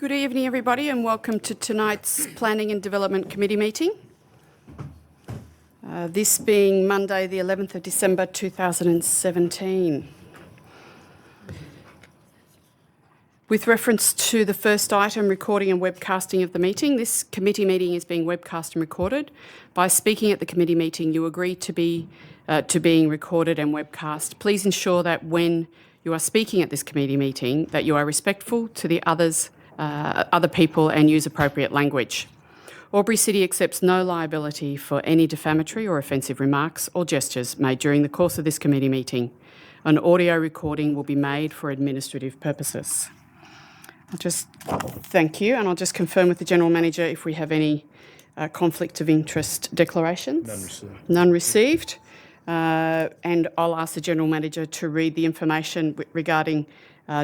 Good evening, everybody, and welcome to tonight's Planning and Development Committee meeting. This being Monday, the 11th of December 2017. With reference to the first item, recording and webcasting of the meeting, this committee meeting is being webcast and recorded. By speaking at the committee meeting, you agree to being recorded and webcast. Please ensure that when you are speaking at this committee meeting, that you are respectful to the other people and use appropriate language. Albury City accepts no liability for any defamatory or offensive remarks or gestures made during the course of this committee meeting. An audio recording will be made for administrative purposes. I'll just thank you, and I'll just confirm with the General Manager if we have any conflict of interest declarations. None received. None received. And I'll ask the General Manager to read the information regarding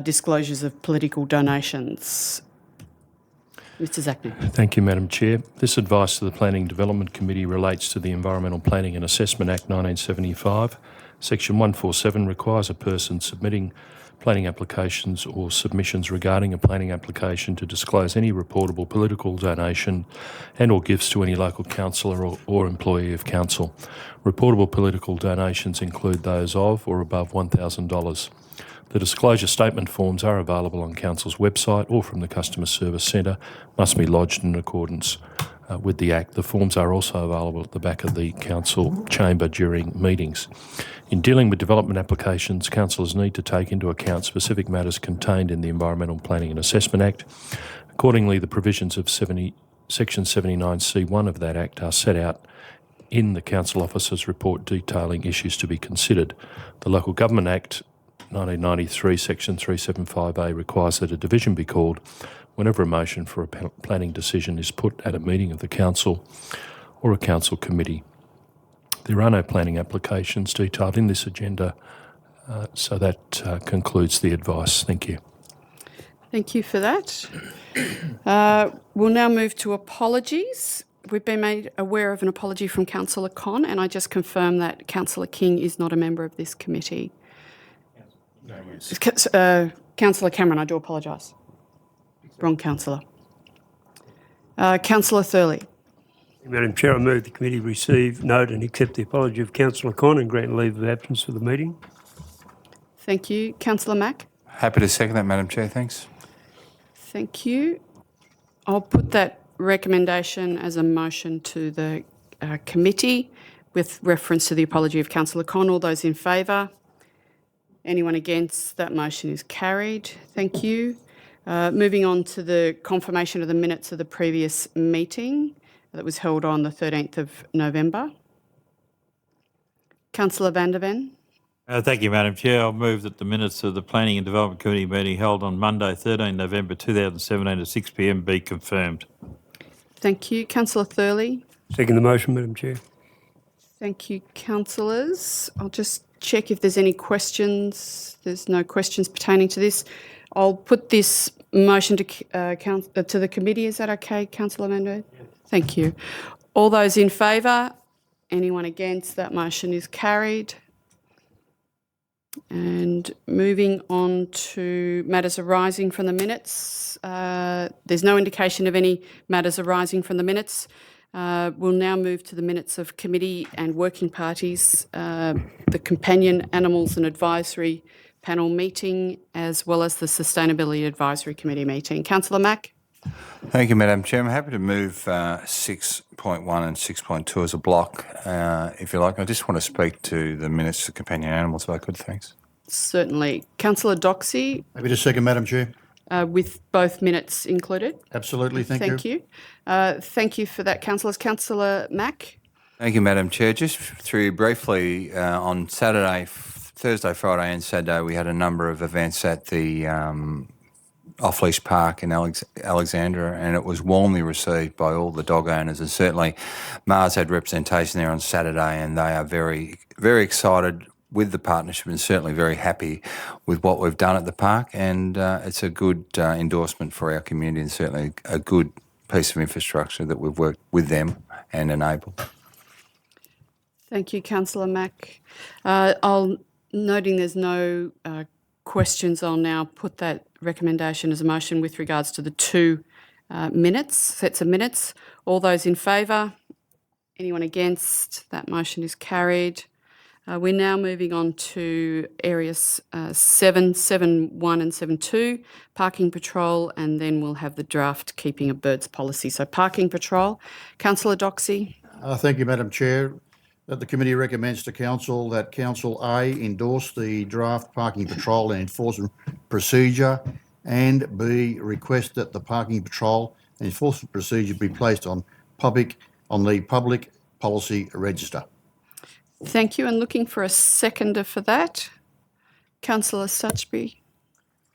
disclosures of political donations. Mr Zachary. Thank you, Madam Chair. This advice to the Planning and Development Committee relates to the Environmental Planning and Assessment Act 1975. Section 147 requires a person submitting planning applications or submissions regarding a planning application to disclose any reportable political donation and or gifts to any local councillor or employee of council. Reportable political donations include those of or above $1,000. The disclosure statement forms are available on Council's website or from the Customer Service Centre, must be lodged in accordance with the Act. The forms are also available at the back of the Council chamber during meetings. In dealing with development applications, councillors need to take into account specific matters contained in the Environmental Planning and Assessment Act. Accordingly, the provisions of Section 79C1 of that Act are set out in the Council Officer's report detailing issues to be considered. The Local Government Act 1993, Section 375A requires that a division be called whenever a motion for a planning decision is put at a meeting of the Council or a Council committee. There are no planning applications detailed in this agenda, so that concludes the advice. Thank you. Thank you for that. We'll now move to apologies. We've been made aware of an apology from Councillor Con, and I just confirm that Councillor King is not a member of this committee. No, Councillor Cameron, I do apologise. Wrong councillor. Councillor Thurley. Madam Chair, I move the committee receive, note and accept the apology of Councillor Con and grant leave of absence for the meeting. Thank you. Councillor Mack. Happy to second that, Madam Chair. Thanks. Thank you. I'll put that recommendation as a motion to the committee with reference to the apology of Councillor Con. All those in favour? Anyone against? That motion is carried. Thank you. Moving on to the confirmation of the minutes of the previous meeting that was held on the 13th of November. Councillor van der Ven. Thank you, Madam Chair. I'll move that the minutes of the Planning and Development Committee meeting held on Monday, 13 November 2017 at 6 p.m. be confirmed. Thank you. Councillor Thurley. Second the motion, Madam Chair. Thank you, councillors. I'll just check if there's any questions. There's no questions pertaining to this. I'll put this motion to the committee. Is that okay, Councillor van der Ven? Yes. Thank you. All those in favour? Anyone against? That motion is carried. And moving on to matters arising from the minutes. There's no indication of any matters arising from the minutes. We'll now move to the minutes of committee and working parties, the Companion Animals and Advisory Panel meeting, as well as the Sustainability Advisory Committee meeting. Councillor Mack. Thank you, Madam Chair. I'm happy to move 6.1 and 6.2 as a block, if you like. I just want to speak to the minutes of companion animals, if I could. Thanks. Certainly. Councillor Doxey. Happy to second, Madam Chair. With both minutes included. Absolutely. Thank you. Thank you. Thank you for that, councillors. Councillor Mack. Thank you, Madam Chair. Just through briefly, on Saturday, Thursday, Friday and Saturday, we had a number of events at the off-leash park in Alexandra, and it was warmly received by all the dog owners, and certainly Mars had representation there on Saturday, and they are very, very excited with the partnership and certainly very happy with what we've done at the park, and it's a good endorsement for our community and certainly a good piece of infrastructure that we've worked with them and enabled. Thank you, Councillor Mack. Noting there's no questions, I'll now put that recommendation as a motion with regards to the two sets of minutes. All those in favour? Anyone against? That motion is carried. We're now moving on to areas 7.1 and 7.2, parking patrol, and then we'll have the draft keeping of birds policy. So parking patrol. Councillor Doxey. Thank you, Madam Chair. That the committee recommends to Council that Council A endorse the draft parking patrol and enforcement procedure, and B request that the parking patrol and enforcement procedure be placed on the public policy register. Thank you. And looking for a seconder for that. Councillor Stutchby.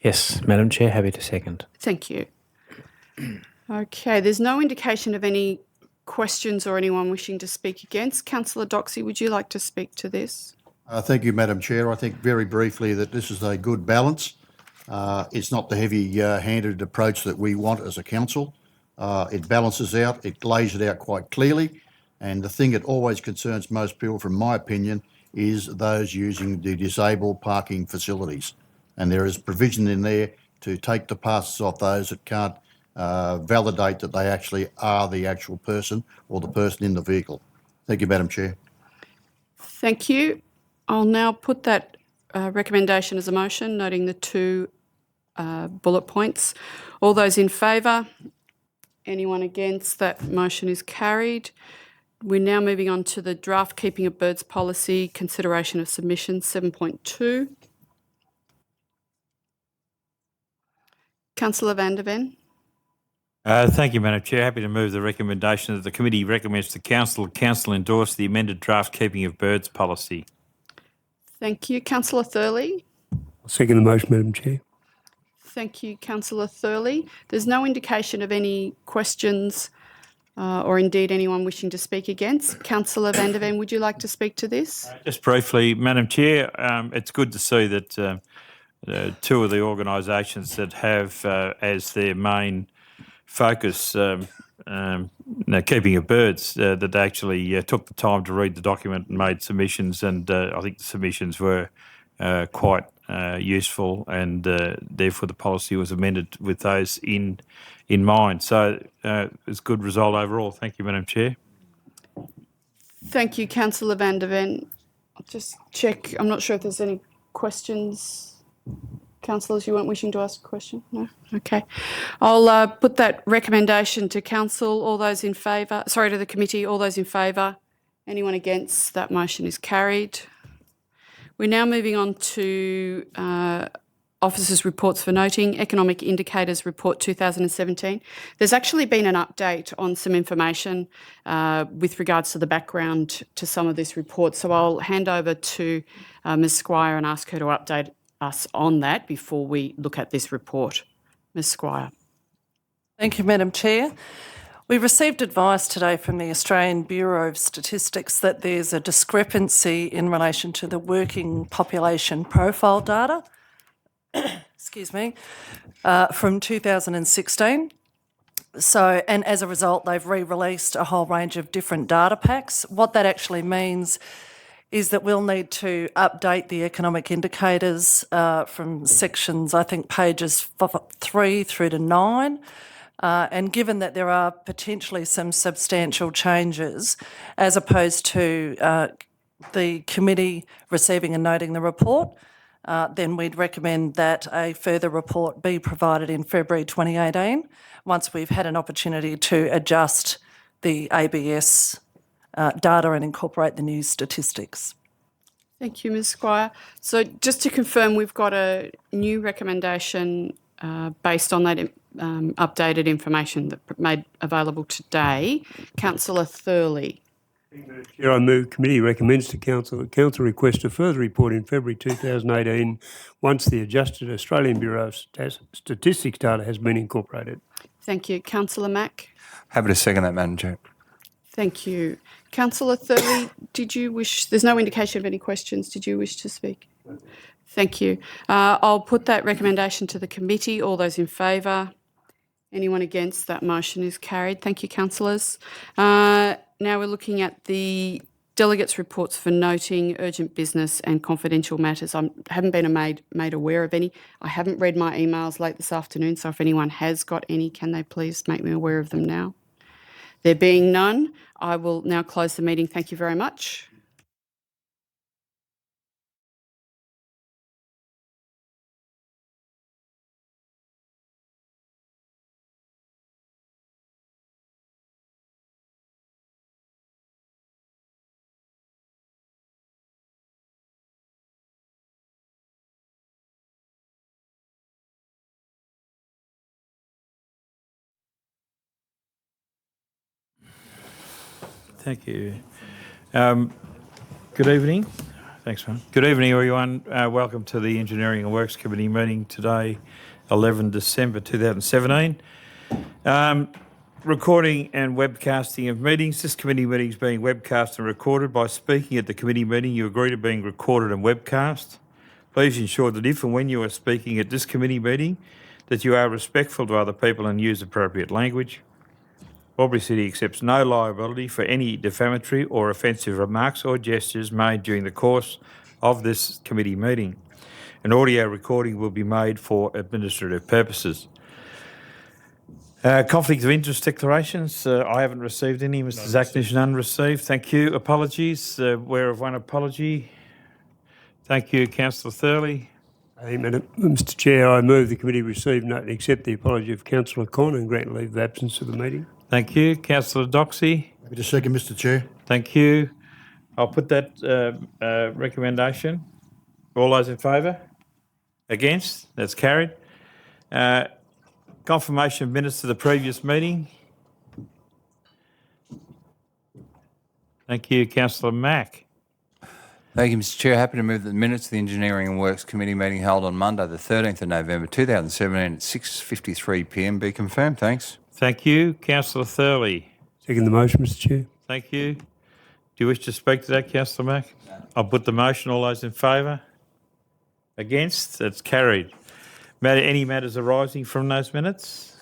Yes, Madam Chair, happy to second. Thank you. Okay, there's no indication of any questions or anyone wishing to speak against. Councillor Doxey, would you like to speak to this? Thank you, Madam Chair. I think very briefly that this is a good balance. It's not the heavy-handed approach that we want as a council. It balances out, it lays it out quite clearly. And the thing that always concerns most people, from my opinion, is those using the disabled parking facilities. And there is provision in there to take the passes off those that can't validate that they actually are the actual person or the person in the vehicle. Thank you, Madam Chair. Thank you. I'll now put that recommendation as a motion, noting the two bullet points. All those in favour? Anyone against? That motion is carried. We're now moving on to the draft keeping of birds policy, consideration of submissions, 7.2. Councillor van der Ven. Thank you, Madam Chair. Happy to move the recommendation that the committee recommends to Council endorse the amended draft keeping of birds policy. Thank you. Councillor Thurley. I'll second the motion, Madam Chair. Thank you, Councillor Thurley. There's no indication of any questions or indeed anyone wishing to speak against. Councillor van der Ven, would you like to speak to this? Just briefly, Madam Chair, it's good to see that two of the organisations that have as their main focus keeping of birds, that they actually took the time to read the document and made submissions, and I think the submissions were quite useful, and therefore the policy was amended with those in mind. So it's a good result overall. Thank you, Madam Chair. Thank you, Councillor van der Ven. I'll just check. I'm not sure if there's any questions. Councillors, you weren't wishing to ask a question? No? Okay. I'll put that recommendation to Council. All those in favour, to the committee, all those in favour. Anyone against? That motion is carried. We're now moving on to Officers' Reports for Noting, Economic Indicators Report 2017. There's actually been an update on some information with regards to the background to some of this report. So I'll hand over to Ms Squire and ask her to update us on that before we look at this report. Ms Squire. Thank you, Madam Chair. We received advice today from the Australian Bureau of Statistics that there's a discrepancy in relation to the working population profile data, excuse me, from 2016. And as a result, they've re-released a whole range of different data packs. What that actually means is that we'll need to update the economic indicators from sections, I think, pages 3 through to 9. And given that there are potentially some substantial changes, as opposed to the committee receiving and noting the report, then we'd recommend that a further report be provided in February 2018, once we've had an opportunity to adjust the ABS data and incorporate the new statistics. Thank you, Ms Squire. So just to confirm, we've got a new recommendation based on that updated information that made available today. Councillor Thurley. Chair, I move committee recommends to Council that Council request a further report in February 2018 once the adjusted Australian Bureau of Statistics data has been incorporated. Thank you. Councillor Mack. Happy to second that, Madam Chair. Thank you. Councillor Thurley, did you wish, there's no indication of any questions, did you wish to speak? Thank you. I'll put that recommendation to the committee. All those in favour? Anyone against? That motion is carried. Thank you, councillors. Now we're looking at the Delegates' reports for noting, urgent business and confidential matters. I haven't been made aware of any. I haven't read my emails late this afternoon, so if anyone has got any, can they please make me aware of them now? There being none, I will now close the meeting. Thank you very much. Thank you. Good evening. Thanks, man. Good evening, everyone. Welcome to the Engineering and Works Committee meeting today, 11 December 2017. Recording and webcasting of meetings. This committee meeting is being webcast and recorded. By speaking at the committee meeting, you agree to being recorded and webcast. Please ensure that if and when you are speaking at this committee meeting, that you are respectful to other people and use appropriate language. Albury City accepts no liability for any defamatory or offensive remarks or gestures made during the course of this committee meeting. An audio recording will be made for administrative purposes. Conflict of interest declarations. I haven't received any. Mr. Zacknish, none received. Thank you. Apologies. Aware of one apology. Thank you, Councillor Thurley. Mr Chair, I move the committee receive, note and accept the apology of Councillor Con and grant leave of absence to the meeting. Thank you. Councillor Doxey. Happy to second, Mr Chair. Thank you. I'll put that recommendation. All those in favour? Against? That's carried. Confirmation of minutes to the previous meeting. Thank you, Councillor Mack. Thank you, Mr Chair. Happy to move that the minutes of the Engineering and Works Committee meeting held on Monday the 13th of November 2017 at 6:53 p.m. be confirmed. Thanks. Thank you. Councillor Thurley. Second the motion, Mr Chair. Thank you. Do you wish to speak to that, Councillor Mack? No. I'll put the motion. All those in favour? Against? That's carried. Any matters arising from those minutes?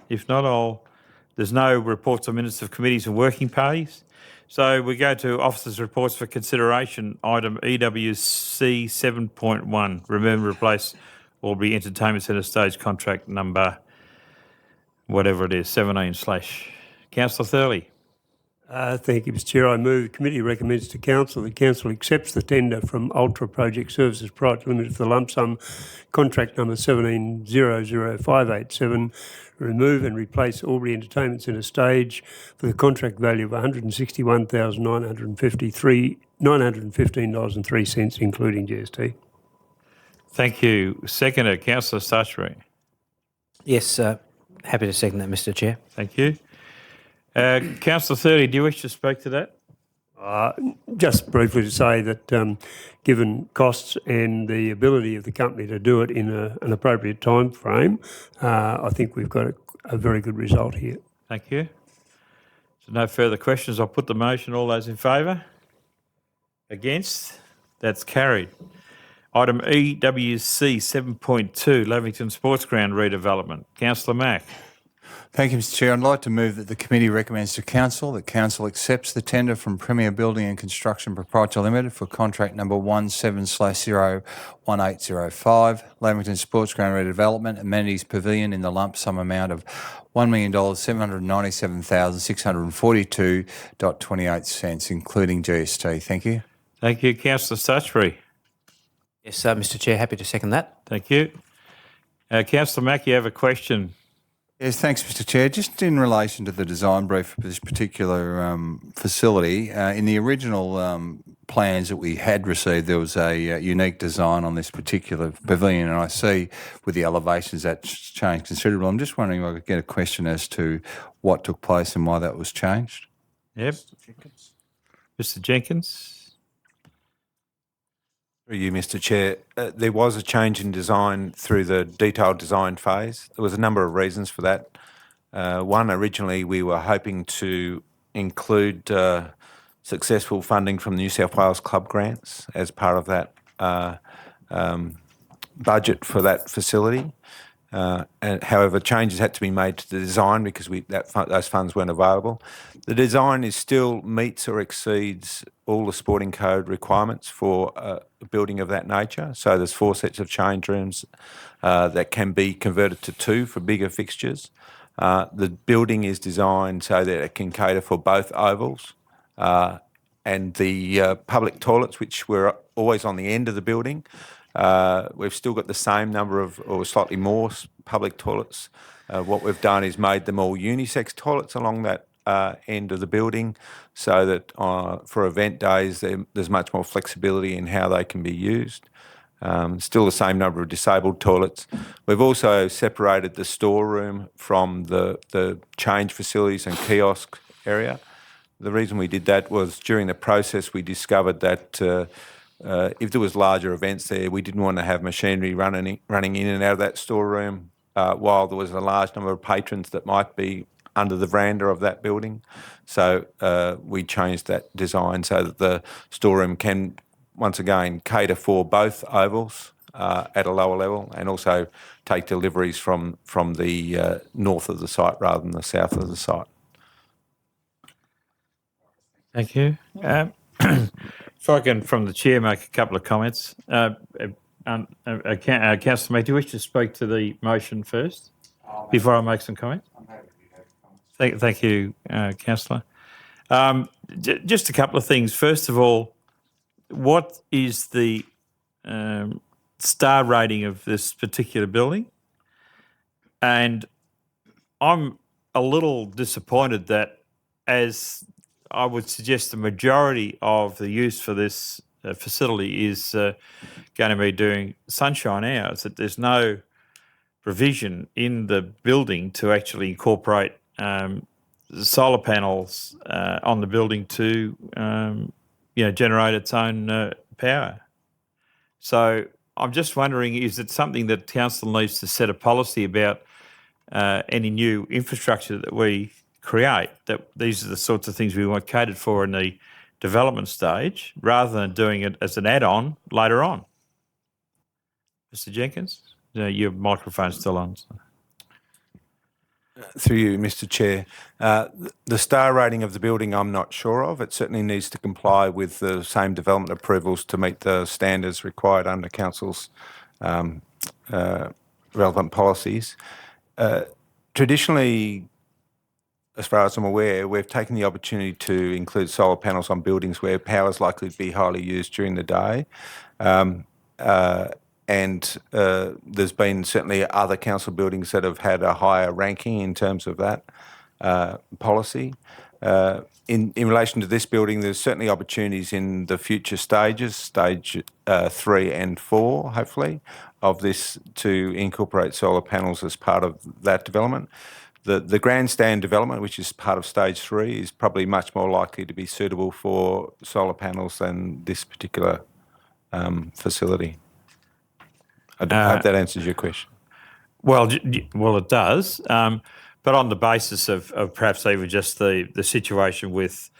If not, there's no reports or minutes of committees and working parties. So we go to officers' reports for consideration. Item EWC 7.1, remove and replace Albury Entertainment Centre stage contract number, whatever it is, 17/. Councillor Thurley. Thank you, Mr Chair. I move the committee recommends to Council that Council accepts the tender from Ultra Project Services Private Limited for the lump sum contract number 1700587, remove and replace Albury Entertainment Centre stage for the contract value of $161,915.03, including GST. Thank you. Seconder, Councillor Stutchbury. Yes, happy to second that, Mr Chair. Thank you. Councillor Thurley, do you wish to speak to that? Just briefly to say that given costs and the ability of the company to do it in an appropriate time frame, I think we've got a very good result here. Thank you. So no further questions. I'll put the motion. All those in favour? Against? That's carried. Item EWC 7.2, Lavington Sports Ground redevelopment. Councillor Mack. Thank you, Mr Chair. I'd like to move that the committee recommends to Council that Council accepts the tender from Premier Building and Construction Proprietary Limited for contract number 17/01805, Lavington Sports Ground redevelopment, amenities pavilion in the lump sum amount of $1,797,642.28, including GST. Thank you. Thank you. Councillor Stutchbury. Yes, Mr Chair, happy to second that. Thank you. Councillor Mack, you have a question. Yes, thanks, Mr Chair. Just in relation to the design brief for this particular facility, in the original plans that we had received, there was a unique design on this particular pavilion, and I see with the elevations that's changed considerably. I'm just wondering if I could get a question as to what took place and why that was changed. Yep. Mr Jenkins. Through you, Mr Chair. There was a change in design through the detailed design phase. There was a number of reasons for that. One, originally we were hoping to include successful funding from the New South Wales Club grants as part of that budget for that facility. And however, changes had to be made to the design because those funds weren't available. The design is still meets or exceeds all the sporting code requirements for a building of that nature. So there's 4 sets of change rooms that can be converted to 2 for bigger fixtures. The building is designed so that it can cater for both ovals and the public toilets, which were always on the end of the building. We've still got the same number of, or slightly more, public toilets. What we've done is made them all unisex toilets along that end of the building, so that for event days there's much more flexibility in how they can be used. Still the same number of disabled toilets. We've also separated the storeroom from the change facilities and kiosk area. The reason we did that was during the process we discovered that if there was larger events there, we didn't want to have machinery running in and out of that storeroom while there was a large number of patrons that might be under the veranda of that building. So we changed that design so that the storeroom can, once again, cater for both ovals at a lower level and also take deliveries from the north of the site rather than the south of the site. Thank you. If I can, from the chair, make a couple of comments. Councillor May, do you wish to speak to the motion first before I make some comments? Thank you, Councillor. Just a couple of things. First of all, what is the star rating of this particular building? And I'm a little disappointed that, as I would suggest, the majority of the use for this facility is going to be doing sunshine hours, that there's no provision in the building to actually incorporate solar panels on the building to generate its own power. So I'm just wondering, is it something that council needs to set a policy about any new infrastructure that we create, that these are the sorts of things we want catered for in the development stage rather than doing it as an add-on later on? Mr. Jenkins, your microphone's still on. Through you, Mr. Chair. The star rating of the building I'm not sure of. It certainly needs to comply with the same development approvals to meet the standards required under council's relevant policies. Traditionally, as far as I'm aware, we've taken the opportunity to include solar panels on buildings where power is likely to be highly used during the day. And there's been certainly other council buildings that have had a higher ranking in terms of that policy. In relation to this building, there's certainly opportunities in the future stages, stage 3 and 4, hopefully, of this to incorporate solar panels as part of that development. The grandstand development, which is part of stage 3, is probably much more likely to be suitable for solar panels than this particular facility. I hope that answers your question. Well, it does. But on the basis of perhaps even just the situation with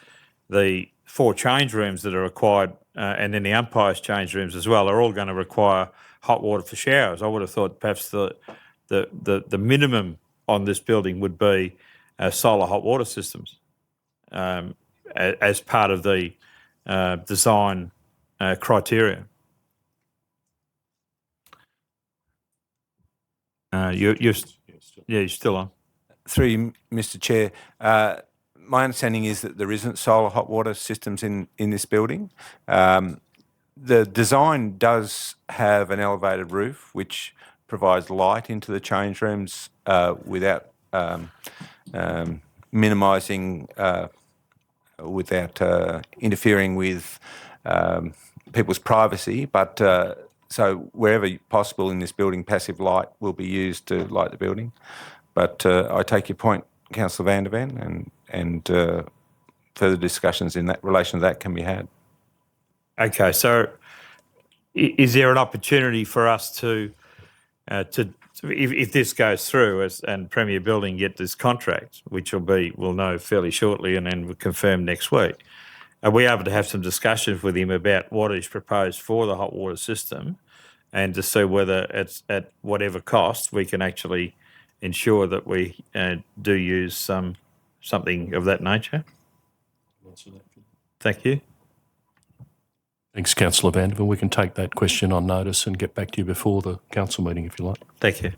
the 4 change rooms that are required and then the umpires' change rooms as well are all going to require hot water for showers. I would have thought perhaps the minimum on this building would be solar hot water systems as part of the design criteria. You're still on. Through you, Mr. Chair. My understanding is that there isn't solar hot water systems in this building. The design does have an elevated roof, which provides light into the change rooms without minimising, without interfering with people's privacy. But so wherever possible in this building, passive light will be used to light the building. But I take your point, Councillor Van der Ven, and further discussions in that relation to that can be had. Okay, so is there an opportunity for us to if this goes through and Premier Building get this contract, which we'll know fairly shortly and then we'll confirm next week, are we able to have some discussions with him about what is proposed for the hot water system and to see whether it's at whatever cost we can actually ensure that we do use something of that nature. Thank you. Thanks, Councillor Vanderbilt. We can take that question on notice and get back to you before the council meeting if you like. Thank you.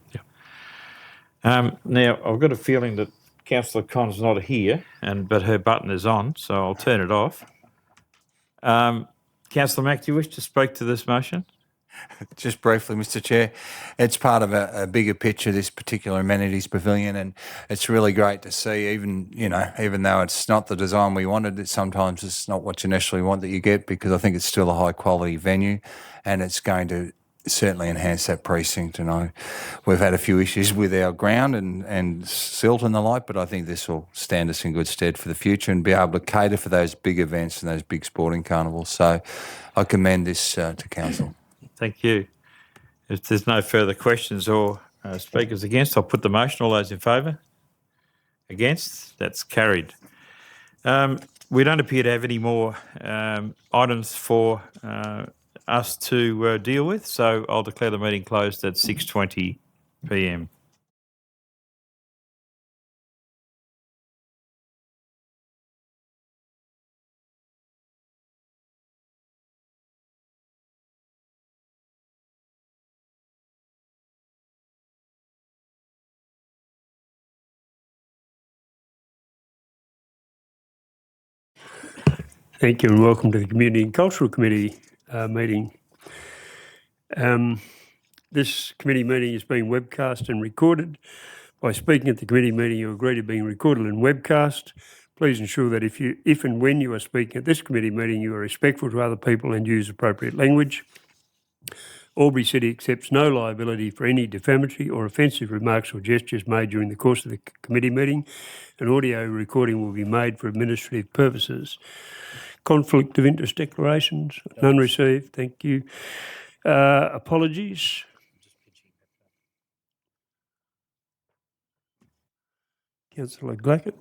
Yeah. Now, I've got a feeling that Councillor Conn's not here, but her button is on, so I'll turn it off. Councillor Mack, do you wish to speak to this motion? Just briefly, Mr. Chair, it's part of a bigger picture, this particular amenities pavilion, and it's really great to see, even though it's not the design we wanted, sometimes it's not what you initially want that you get, because I think it's still a high quality venue and it's going to certainly enhance that precinct. And we've had a few issues with our ground and silt and the like, but I think this will stand us in good stead for the future and be able to cater for those big events and those big sporting carnivals. So I commend this to Council. Thank you. If there's no further questions or speakers against, I'll put the motion. All those in favour? Against? That's carried. We don't appear to have any more items for us to deal with, so I'll declare the meeting closed at 6:20 p.m. Thank you and welcome to the Community and Cultural Committee meeting. This committee meeting is being webcast and recorded. By speaking at the committee meeting, you agree to being recorded and webcast. Please ensure that if and when you are speaking at this committee meeting, you are respectful to other people and use appropriate language. Albury City accepts no liability for any defamatory or offensive remarks or gestures made during the course of the committee meeting. An audio recording will be made for administrative purposes. Conflict of interest declarations? None received. Thank you. Apologies? Councillor Glackett.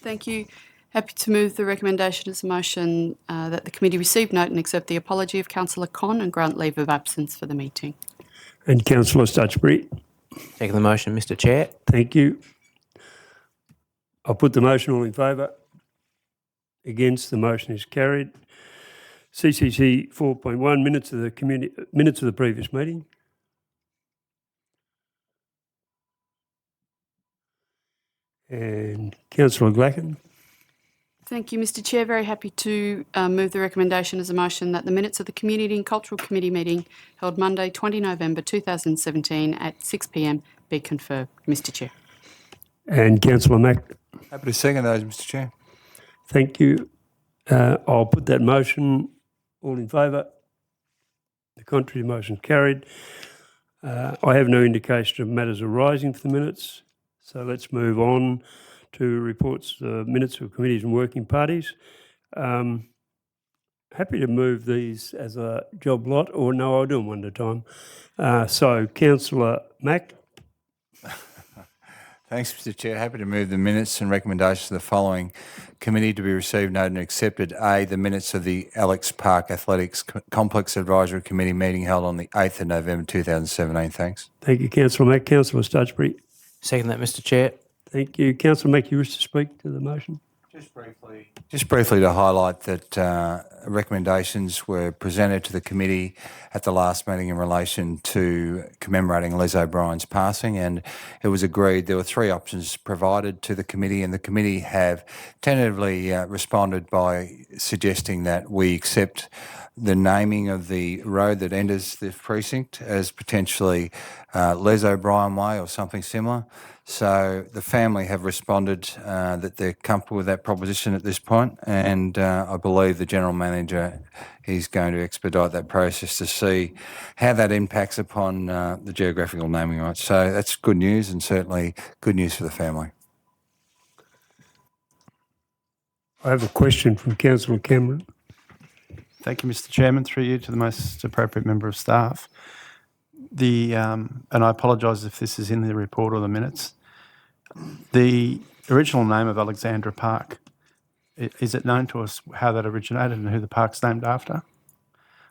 Thank you. Happy to move the recommendation as a motion that the committee receive, note and accept the apology of Councillor Conn and grant leave of absence for the meeting. And Councillor Stutchbury. Second the motion, Mr. Chair. Thank you. I'll put the motion. All in favour? Against? The motion is carried. CCC 4.1, minutes of the previous meeting. And Councillor Glacken. Thank you, Mr. Chair. Very happy to move the recommendation as a motion that the minutes of the Community and Cultural Committee meeting held Monday, 20 November 2017 at 6 p.m. be confirmed, Mr. Chair. And Councillor Mack. Happy to second those, Mr. Chair. Thank you. I'll put that motion. All in favour? The contrary motion carried. I have no indication of matters arising for the minutes, so let's move on to reports, minutes of committees and working parties. Happy to move these as a job lot, or no, I'll do them one at a time. So, Councillor Mack. Thanks, Mr. Chair. Happy to move the minutes and recommendations of the following committee to be received, noted and accepted. A, the minutes of the Alex Park Athletics Complex Advisory Committee meeting held on the 8th of November 2017. Thanks. Thank you, Councillor Mack. Councillor Stutchbury. Second that, Mr. Chair. Thank you. Councillor Mack, you wish to speak to the motion? Just briefly to highlight that recommendations were presented to the committee at the last meeting in relation to commemorating Les O'Brien's passing, and it was agreed there were three options provided to the committee, and the committee have tentatively responded by suggesting that we accept the naming of the road that enters the precinct as potentially Les O'Brien Way or something similar. So the family have responded that they're comfortable with that proposition at this point, and I believe the General Manager is going to expedite that process to see how that impacts upon the geographical naming rights. So that's good news, and certainly good news for the family. I have a question from Councillor Cameron. Thank you, Mr. Chairman. Through you to the most appropriate member of staff. And I apologise if this is in the report or the minutes. The original name of Alexandra Park, is it known to us how that originated and who the park's named after?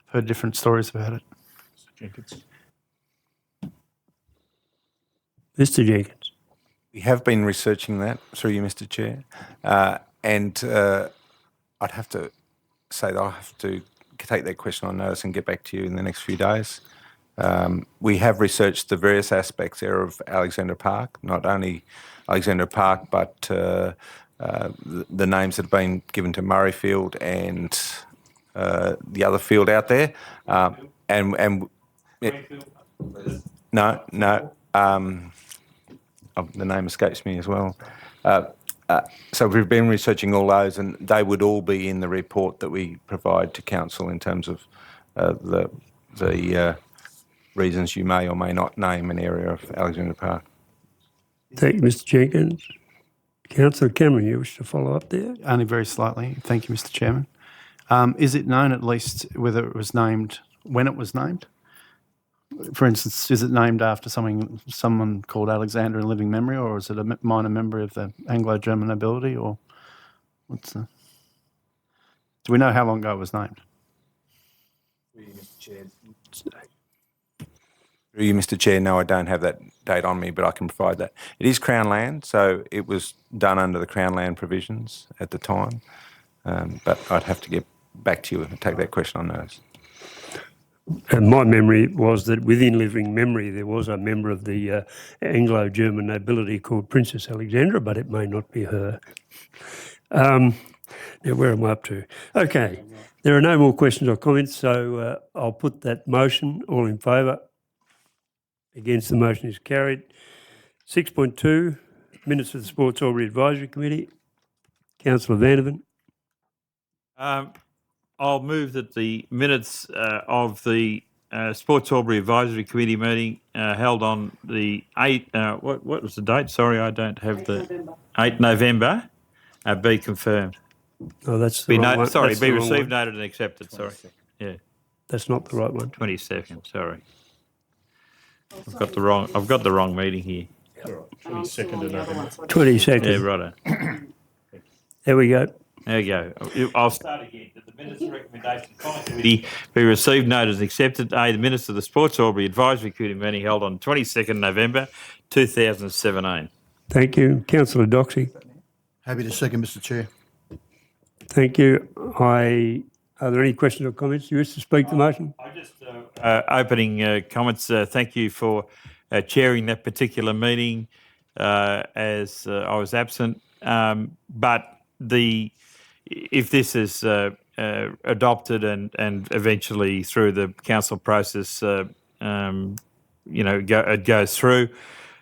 I've heard different stories about it. Mr Jenkins. We have been researching that through you, Mr Chair, and I'd have to say that I'll have to take that question on notice and get back to you in the next few days. We have researched the various aspects there of Alexandra Park, not only Alexandra Park, but the names that have been given to Murrayfield and the other field out there. The name escapes me as well. So we've been researching all those, and they would all be in the report that we provide to council in terms of the reasons you may or may not name an area of Alexandra Park. Thank you, Mr Jenkins. Councillor Cameron, you wish to follow up there? Only very slightly. Thank you, Mr Chairman. Is it known at least whether it was named, when it was named? For instance, is it named after someone called Alexander in living memory, or is it a minor member of the Anglo-German nobility, or what's the... Do we know how long ago it was named? Through you, Mr Chair, no, I don't have that date on me, but I can provide that. It is Crown land, so it was done under the Crown land provisions at the time, but I'd have to get back to you and take that question on notice. And my memory was that within living memory there was a member of the Anglo-German nobility called Princess Alexandra, but it may not be her. Now, where am I up to? Okay, there are no more questions or comments, so I'll put that motion. All in favour? Against, the motion is carried. 6.2, minutes of the Sports Albury Advisory Committee. Councillor Vandervan. I'll move that the minutes of the Sports Albury Advisory Committee meeting held on the 8th, what was the date? Sorry, I don't have the 8th November, be confirmed. Oh, that's the wrong one. Sorry, that's be the wrong received, one. noted and accepted, sorry. Yeah. That's not the right one. 22nd, sorry. I've got the wrong meeting here. 22nd of November. 22nd. Yeah, righto. There we go. There you go. I'll start again. That the minutes recommendation of the committee be received, noted and accepted. The minutes of the Sports Albury Advisory Committee meeting held on 22nd November 2017. Thank you. Councillor Doxey. Happy to second, Mr Chair. Thank you. Are there any questions or comments? Do you wish to speak to the motion? I just opening comments. Thank you for chairing that particular meeting as I was absent. But if this is adopted and eventually through the council process, it goes through,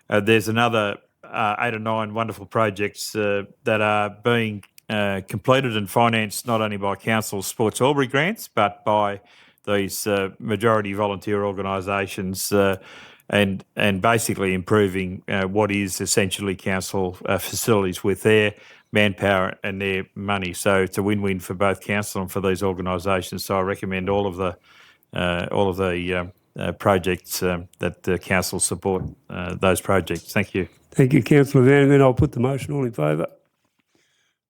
there's another 8 or 9 wonderful projects that are being completed and financed not only by council's Sports Albury grants, but by these majority volunteer organisations and basically improving what is essentially council facilities with their manpower and their money. So it's a win-win for both council and for these organisations. So I recommend all of the projects that the council support those projects. Thank you. Thank you, Councillor Vandervan. I'll put the motion. All in favour?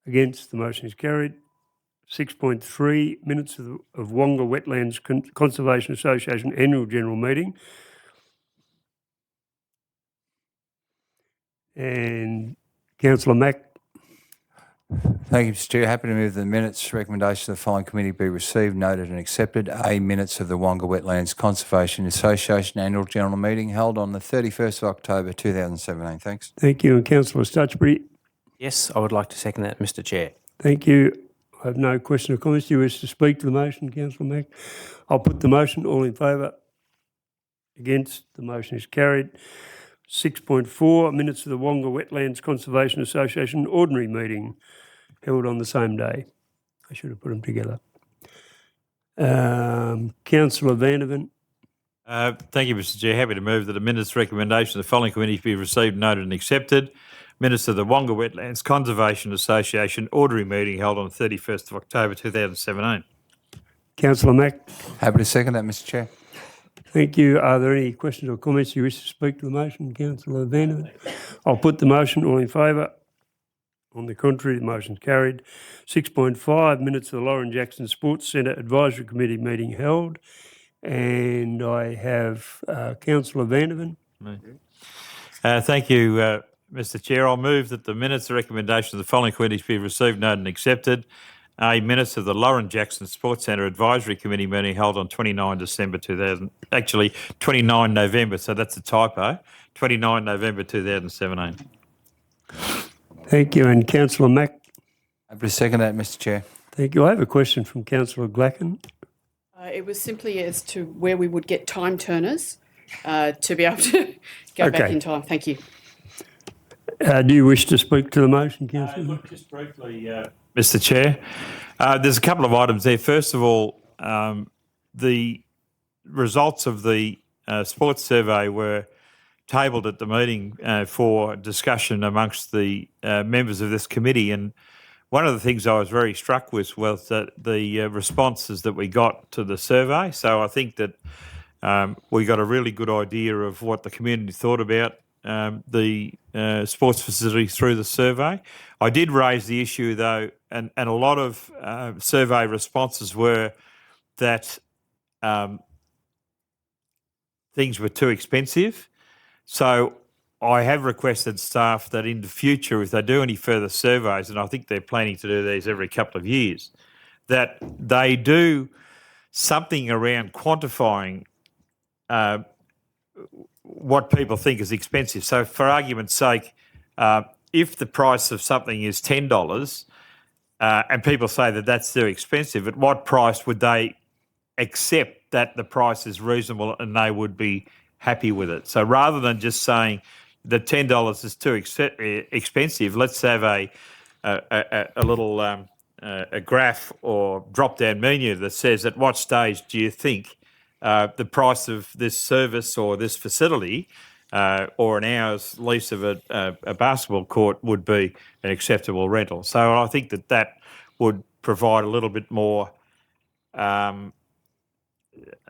Against, the motion is carried. 6.3, minutes of Wonga Wetlands Conservation Association Annual General Meeting. And Councillor Mack. Thank you, Mr Chair. Happy to move the minutes recommendation of the following committee be received, noted and accepted. Minutes of the Wonga Wetlands Conservation Association Annual General Meeting held on the 31st of October 2017. Thanks. Thank you. And Councillor Stutchbury. Yes, I would like to second that, Mr Chair. Thank you. I have no question or comments. Do you wish to speak to the motion, Councillor Mack? I'll put the motion. All in favour? Against, the motion is carried. 6.4, minutes of the Wonga Wetlands Conservation Association Ordinary Meeting held on the same day. I should have put them together. Councillor Vandervan. Thank you, Mr Chair. Happy to move that the minutes recommendation of the following committees be received, noted and accepted. Minutes of the Wonga Wetlands Conservation Association Ordinary Meeting held on the 31st of October 2017. Councillor Mack. Happy to second that, Mr Chair. Thank you. Are there any questions or comments you wish to speak to the motion, Councillor Vandervan? I'll put the motion. All in favour? On the contrary, the motion is carried. 6.5, minutes of the Lauren Jackson Sports Centre Advisory Committee meeting held. And I have Councillor Vandervan. Thank you, Mr Chair. I'll move that the minutes, the recommendation of the following committees be received, noted and accepted. Minutes of the Lauren Jackson Sports Centre Advisory Committee meeting held on 29 December 2000, actually 29 November, so that's a typo, 29 November 2017. Thank you. And Councillor Mack. Happy to second that, Mr Chair. Thank you. I have a question from Councillor Glacken. It was simply as to where we would get time turners to be able to go back in time. Thank you. Do you wish to speak to the motion, Councillor? Look, just briefly, Mr Chair, there's a couple of items there. First of all, the results of the sports survey were tabled at the meeting for discussion amongst the members of this committee, and one of the things I was very struck with was that the responses that we got to the survey. So I think that we got a really good idea of what the community thought about the sports facilities through the survey. I did raise the issue though, and a lot of survey responses were that things were too expensive. So I have requested staff that in the future, if they do any further surveys, and I think they're planning to do these every couple of years, that they do something around quantifying what people think is expensive. So for argument's sake, if the price of something is $10 and people say that that's too expensive, at what price would they accept that the price is reasonable and they would be happy with it? So rather than just saying that $10 is too expensive, let's have a little a graph or drop-down menu that says at what stage do you think the price of this service or this facility or an hour's lease of a basketball court would be an acceptable rental. So I think that that would provide a little bit more,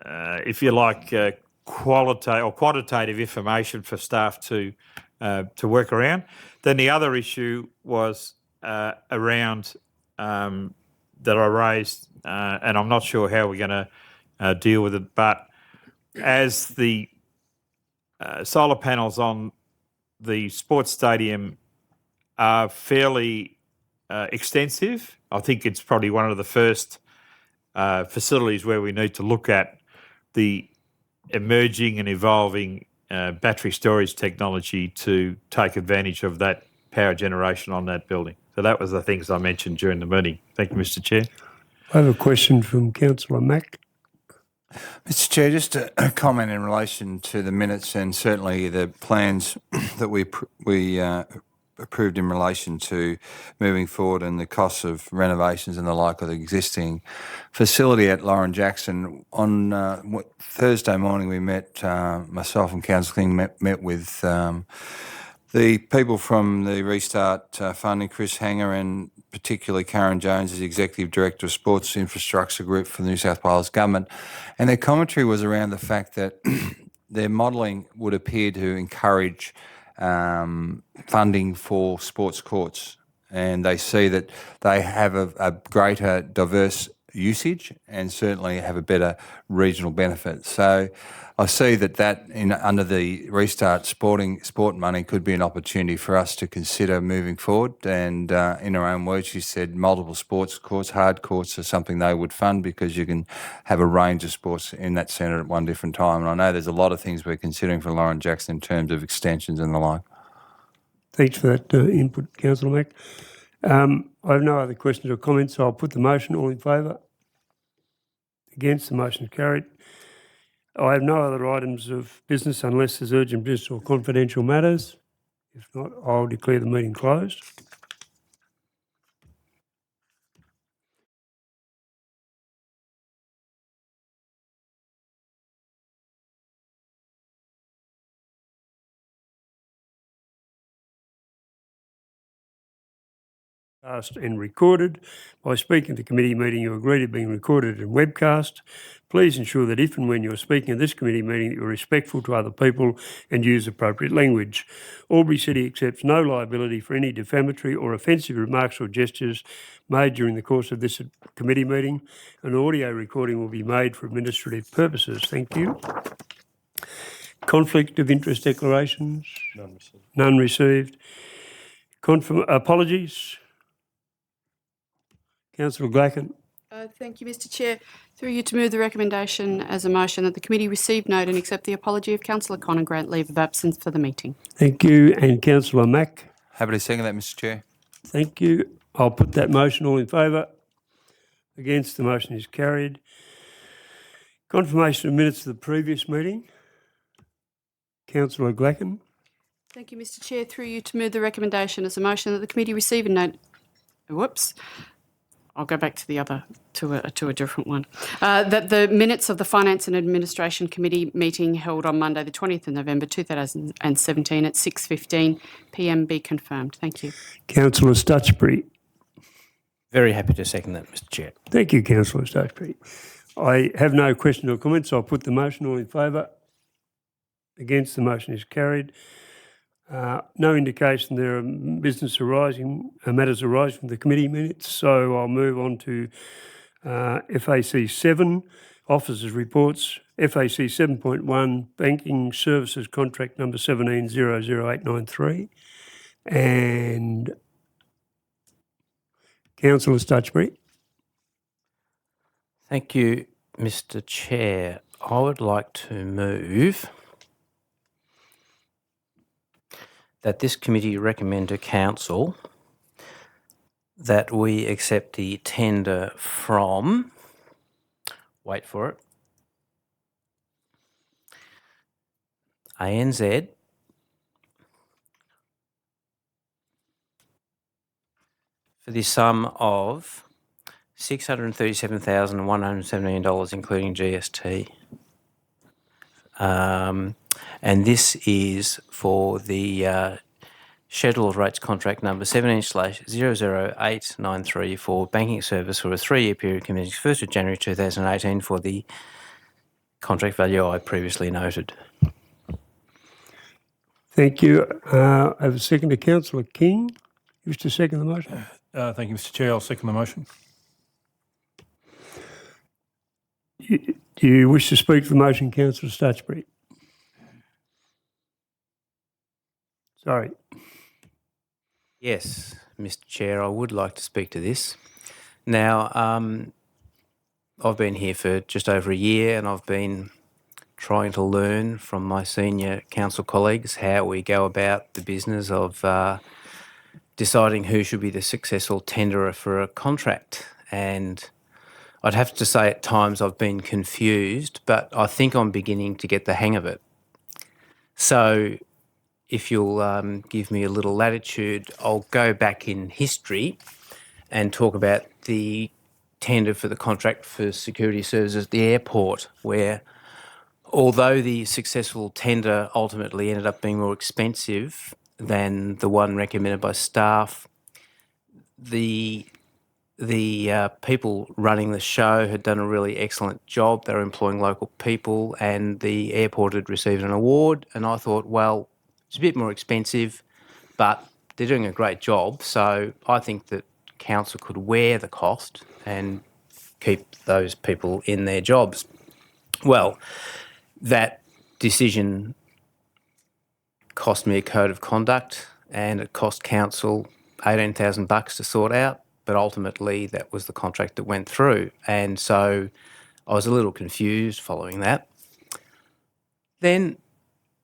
if you like, quantitative information for staff to work around. Then the other issue was around that I raised, and I'm not sure how we're going to deal with it, but as the solar panels on the sports stadium are fairly extensive, I think it's probably one of the first facilities where we need to look at the emerging and evolving battery storage technology to take advantage of that power generation on that building. So that was the things I mentioned during the meeting. Thank you, Mr Chair. I have a question from Councillor Mack. Mr Chair, just a comment in relation to the minutes and certainly the plans that we approved in relation to moving forward and the costs of renovations and the like of the existing facility at Lauren Jackson. On Thursday morning we met, myself and Councillor King met with the people from the Restart Funding, Chris Hanger and particularly Karen Jones, as Executive Director of Sports Infrastructure Group for the New South Wales Government. And their commentary was around the fact that their modelling would appear to encourage funding for sports courts, and they see that they have a greater diverse usage and certainly have a better regional benefit. So I see that under the Restart sport money could be an opportunity for us to consider moving forward. And in her own words, she said multiple sports courts, hard courts are something they would fund because you can have a range of sports in that centre at one different time. And I know there's a lot of things we're considering for Lauren Jackson in terms of extensions and the like. Thanks for that input, Councillor Mack. I have no other questions or comments, so I'll put the motion. All in favour? Against? The motion is carried. I have no other items of business unless there's urgent business or confidential matters. If not, I'll declare the meeting closed. and recorded. By speaking at the committee meeting, you agree to being recorded and webcast. Please ensure that if and when you're speaking at this committee meeting, that you're respectful to other people and use appropriate language. Albury City accepts no liability for any defamatory or offensive remarks or gestures made during the course of this committee meeting. An audio recording will be made for administrative purposes. Thank you. Conflict of interest declarations? None received. None received. Apologies? Councillor Glacken. Thank you, Mr Chair. Through you to move the recommendation as a motion that the committee receive, note and accept the apology of Councillor Con and grant leave of absence for the meeting. Thank you. And Councillor Mack. Happy to second that, Mr Chair. Thank you. I'll put that motion. All in favour? Against? The motion is carried. Confirmation of minutes of the previous meeting. Councillor Glacken. Thank you, Mr Chair. Through you to move the recommendation as a motion that the committee receive and note... Whoops. I'll go back to the other, to a different one. That the minutes of the Finance and Administration Committee meeting held on Monday, the 20th of November 2017 at 6:15 p.m. be confirmed. Thank you. Councillor Stutchbury. Very happy to second that, Mr Chair. Thank you, Councillor Stutchbury. I have no questions or comments. I'll put the motion. All in favour? Against? The motion is carried. No indication there are matters arising from the committee minutes, so I'll move on to FAC 7, Officers' Reports, FAC 7.1, Banking Services Contract number 1700893, and Councillor Stutchbury. Thank you, Mr Chair. I would like to move that this committee recommend to Council that we accept the tender from, wait for it, ANZ for the sum of $637,117, including GST. And this is for the scheduled rates contract number 17/00893 for banking service for a 3-year period commencing 1st of January 2018 for the contract value I previously noted. Thank you. I have a second to Councillor King. You wish to second the motion? Thank you, Mr Chair. I'll second the motion. Do you wish to speak to the motion, Councillor Stutchbury? Sorry. Yes, Mr Chair, I would like to speak to this. Now, I've been here for just over a year and I've been trying to learn from my senior council colleagues how we go about the business of deciding who should be the successful tenderer for a contract. And I'd have to say at times I've been confused, but I think I'm beginning to get the hang of it. So if you'll give me a little latitude, I'll go back in history and talk about the tender for the contract for security services at the airport, where although the successful tender ultimately ended up being more expensive than the one recommended by staff, the people running the show had done a really excellent job. They were employing local people and the airport had received an award. And I thought, well, it's a bit more expensive, but they're doing a great job. So I think that council could wear the cost and keep those people in their jobs. Well, that decision cost me a code of conduct and it cost council $18,000 to sort out. But ultimately, that was the contract that went through. And so I was a little confused following that. Then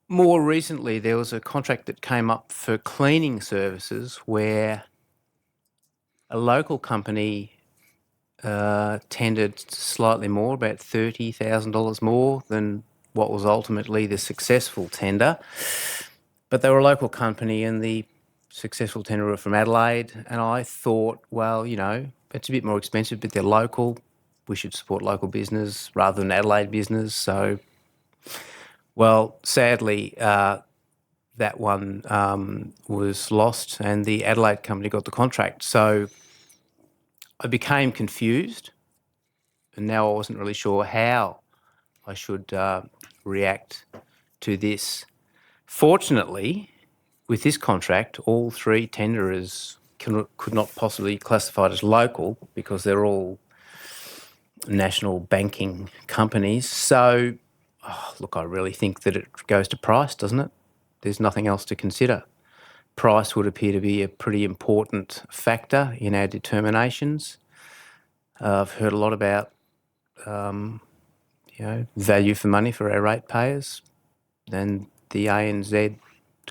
more recently, there was a contract that came up for cleaning services where a local company tendered slightly more, about $30,000 more than what was ultimately the successful tender. But they were a local company and the successful tenderer from Adelaide, and I thought, well, you know, it's a bit more expensive, but they're local. We should support local business rather than Adelaide business. So, well, sadly, that one was lost and the Adelaide company got the contract. So I became confused, and now I wasn't really sure how I should react to this. Fortunately, with this contract, all three tenderers could not possibly classify it as local because they're all national banking companies. So, look, I really think that it goes to price, doesn't it? There's nothing else to consider. Price would appear to be a pretty important factor in our determinations. I've heard a lot about, value for money for our ratepayers, and the ANZ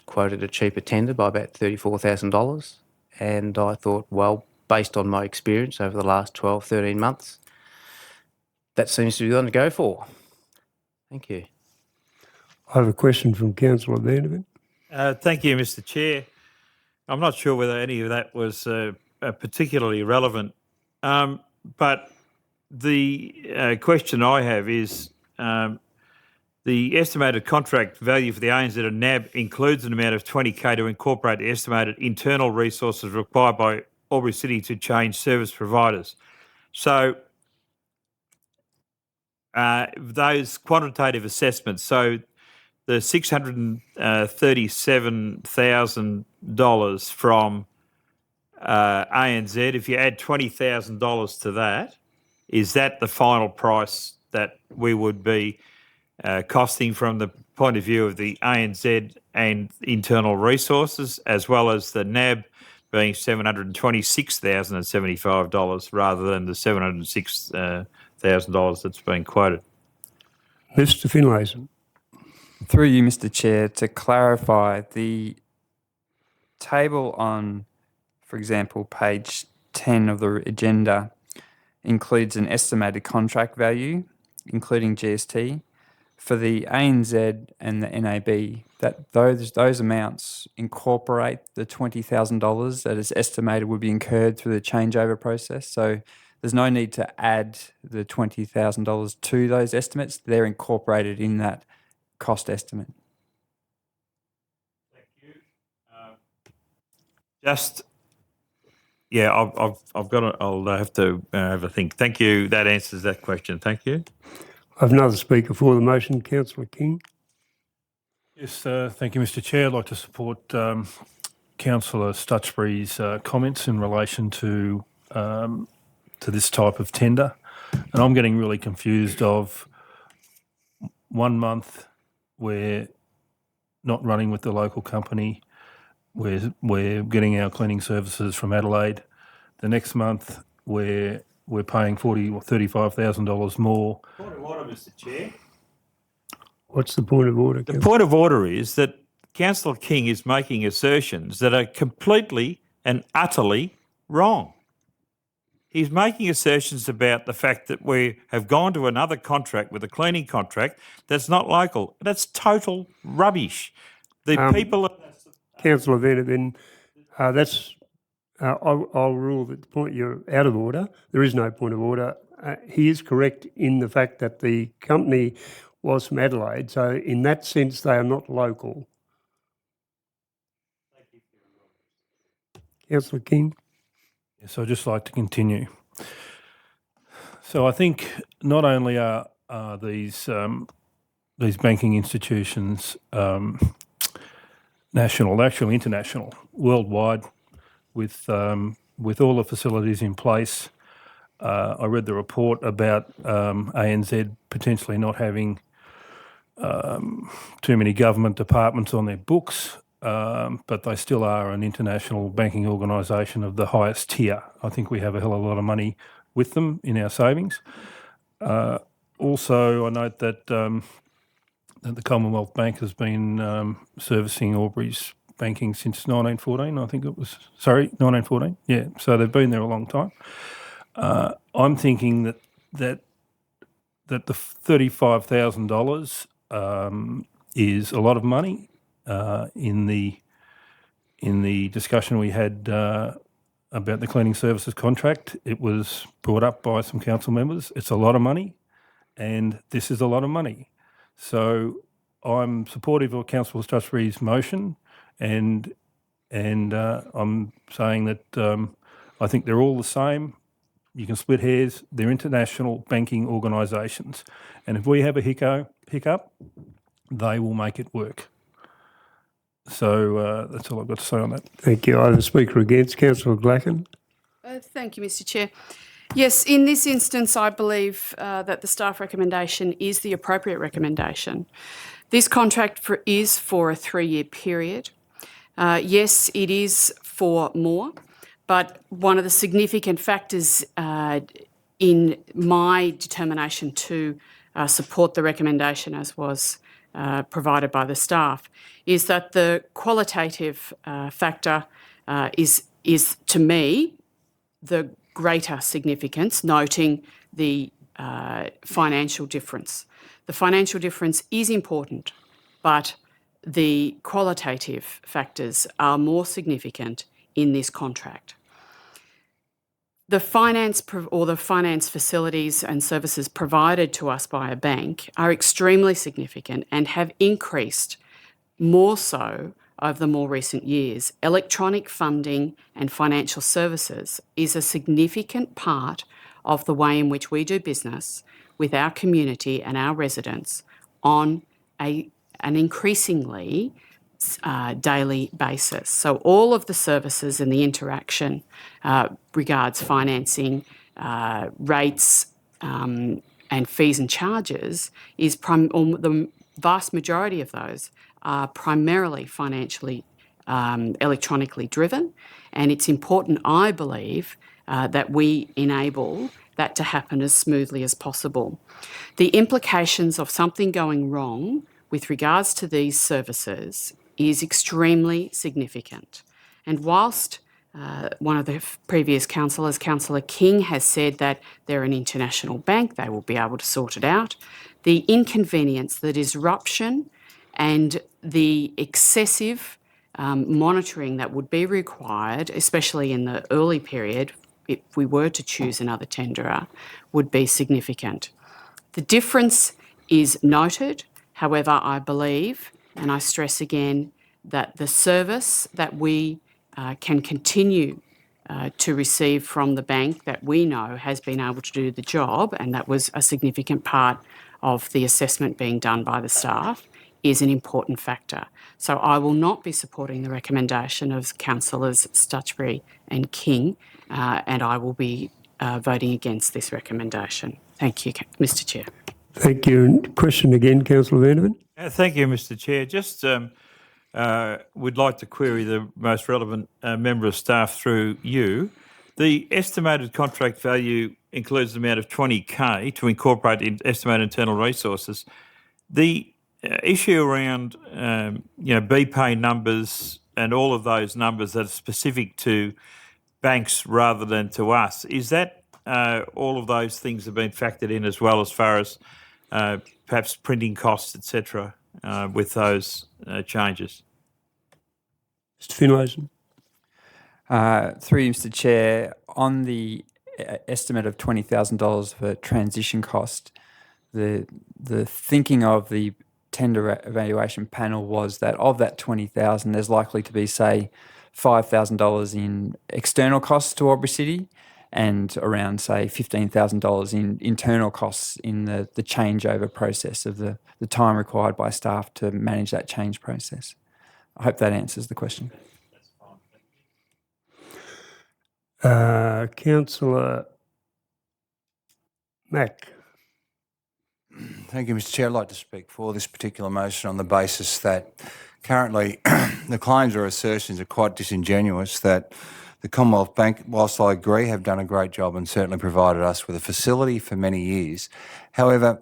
quoted a cheaper tender by about $34,000. And I thought, well, based on my experience over the last 12, 13 months, that seems to be the one to go for. Thank you. I have a question from Councillor Vanderbilt. Thank you, Mr. Chair. I'm not sure whether any of that was particularly relevant, but the question I have is the estimated contract value for the ANZ and NAB includes an amount of $20,000 to incorporate the estimated internal resources required by Albury City to change service providers. So those quantitative assessments, so the $637,000 from ANZ, if you add $20,000 to that, is that the final price that we would be costing from the point of view of the ANZ and internal resources, as well as the NAB being $726,075 rather than the $706,000 that's been quoted? Mr. Finlayson. Through you, Mr. Chair, to clarify, the table on, for example, page 10 of the agenda includes an estimated contract value, including GST, for the ANZ and the NAB. That those amounts incorporate the $20,000 that is estimated would be incurred through the changeover process. So there's no need to add the $20,000 to those estimates. They're incorporated in that cost estimate. Thank you. I'll have to have a think. Thank you. That answers that question. Thank you. I have another speaker for the motion, Councillor King. Yes, thank you, Mr. Chair. I'd like to support Councillor Stutchbury's comments in relation to this type of tender. And I'm getting really confused of 1 month we're not running with the local company, we're getting our cleaning services from Adelaide. The next month we're paying $40,000 or $35,000 more. Point of order, Mr. Chair. What's the point of order? The point of order is that Councillor King is making assertions that are completely and utterly wrong. He's making assertions about the fact that we have gone to another contract with a cleaning contract that's not local. That's total rubbish. The people... Councillor Vanderbilt, I'll rule that the point you're out of order. There is no point of order. He is correct in the fact that the company was from Adelaide, so in that sense they are not local. Thank you for your Councillor King. Yes, I'd just like to continue. So I think not only are these banking institutions national, actually international, worldwide, with all the facilities in place. I read the report about ANZ potentially not having too many government departments on their books, but they still are an international banking organisation of the highest tier. I think we have a hell of a lot of money with them in our savings. Also, I note that the Commonwealth Bank has been servicing Albury's banking since 1914, I think it was. Sorry, 1914? Yeah, so they've been there a long time. I'm thinking that the $35,000 is a lot of money. In the discussion we had about the cleaning services contract, it was brought up by some council members. It's a lot of money, and this is a lot of money. So I'm supportive of Councillor Strasbury's motion, and I'm saying that I think they're all the same. You can split hairs. They're international banking organisations, and if we have a hiccup, they will make it work. So that's all I've got to say on that. Thank you. I have a speaker against, Councillor Glacken. Thank you, Mr Chair. Yes, in this instance, I believe that the staff recommendation is the appropriate recommendation. This contract is for a 3-year period. Yes, it is for more, but one of the significant factors in my determination to support the recommendation, as was provided by the staff, is that the qualitative factor is to me the greater significance, noting the financial difference. The financial difference is important, but the qualitative factors are more significant in this contract. The finance facilities and services provided to us by a bank are extremely significant and have increased more so over the more recent years. Electronic funding and financial services is a significant part of the way in which we do business with our community and our residents on an increasingly daily basis. So all of the services and the interaction regards financing, rates and fees and charges is the vast majority of those are primarily financially electronically driven, and it's important, I believe, that we enable that to happen as smoothly as possible. The implications of something going wrong with regards to these services is extremely significant. And whilst one of the previous councillors, Councillor King, has said that they're an international bank, they will be able to sort it out, the inconvenience, the disruption and the excessive monitoring that would be required, especially in the early period, if we were to choose another tenderer, would be significant. The difference is noted. However, I believe, and I stress again, that the service that we can continue to receive from the bank that we know has been able to do the job, and that was a significant part of the assessment being done by the staff, is an important factor. So I will not be supporting the recommendation of Councillors Stutchbury and King, and I will be voting against this recommendation. Thank you, Mr Chair. Thank you. Question again, Councillor Vandervan. Thank you, Mr Chair. Just would like to query the most relevant member of staff through you. The estimated contract value includes the amount of $20,000 to incorporate in estimated internal resources. The issue around BPay numbers and all of those numbers that are specific to banks rather than to us, is that all of those things have been factored in as well, as far as perhaps printing costs, etc., with those changes? Mr Finlayson. Through you, Mr Chair, on the estimate of $20,000 for transition cost, the thinking of the tender evaluation panel was that of that $20,000, there's likely to be, say, $5,000 in external costs to Albury City and around, say, $15,000 in internal costs in the changeover process of the time required by staff to manage that change process. I hope that answers the question. Councillor Mack. Thank you, Mr Chair. I'd like to speak for this particular motion on the basis that currently the claims or assertions are quite disingenuous, that the Commonwealth Bank, whilst I agree, have done a great job and certainly provided us with a facility for many years. However,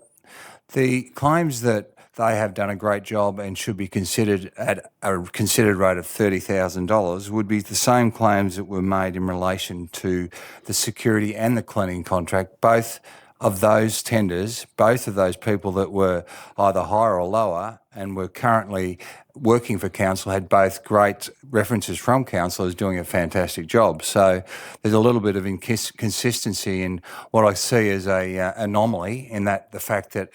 the claims that they have done a great job and should be considered at a considered rate of $30,000 would be the same claims that were made in relation to the security and the cleaning contract. Both of those tenders, both of those people that were either higher or lower and were currently working for council had both great references from council as doing a fantastic job. So there's a little bit of inconsistency in what I see as a anomaly, in that the fact that